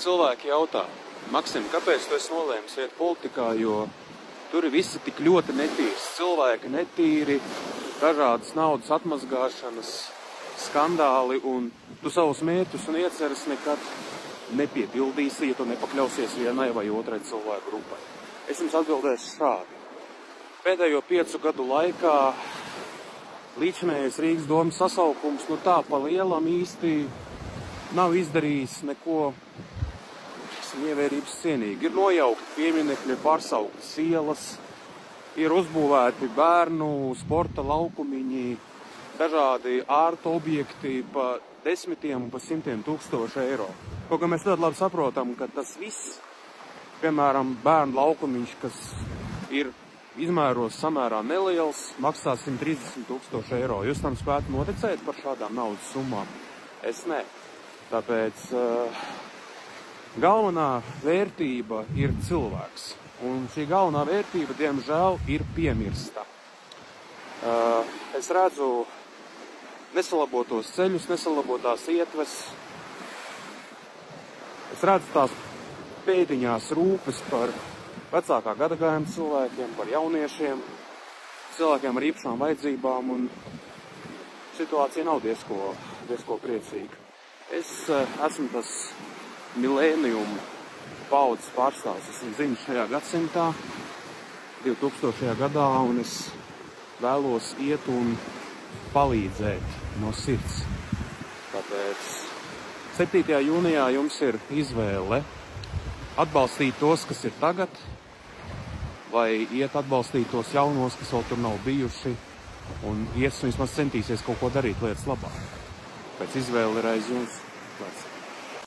cilvēki jautā, Maksim, kāpēc tu esi nolēmis iet politikā, jo tur ir visi tik ļoti netīrs, cilvēki netīri, dažādas naudas atmazgāšanas, skandāli, un tu savus mērķus un ieceres nekad nepiepildīsi, ja tu nepakļausies vienai vai otrai cilvēku grupai. Es jums atbildēšu šādi. Pēdējo 5 gadu laikā līdzinējais Rīgas domas sasaukums, tā pa lielam īsti nav izdarījis neko ievērības cienīgi. Ir nojaukti pieminekļi, pārsauktas ielas, ir uzbūvēti bērnu sporta laukumiņi, dažādi ārta objekti pa desmitiem un pa 100 000 eiro. Kaut kā mēs ļoti labi saprotam, ka tas viss, piemēram, bērnu laukumiņš, kas ir izmēros samērā neliels, maksā 130 000 eiro. Jūs tam spētu noticēt par šādām naudas summām? Es ne. Tāpēc galvenā vērtība ir cilvēks. Un šī galvenā vērtība, diemžēl, ir piemirsta. Es redzu nesalabotos ceļus, nesalabotās ietves. Es redzu tās pēdiņās rūpes par vecākā gadagājuma cilvēkiem, par jauniešiem, cilvēkiem ar īpašām vajadzībām, un situācija nav diezko priecīga. Es esmu tas milēnijumu paudzes pārstāvs, es zinu šajā gadsimtā, 2000. gadā, un es vēlos iet un palīdzēt no sirds. Tāpēc 7. jūnijā jums ir izvēle atbalstīt tos, kas ir tagad, vai iet atbalstīt tos jaunos, kas vēl tur nav bijuši, un vismaz centīsies kaut ko darīt lietas labā. Pēc izvēle ir aiz jums.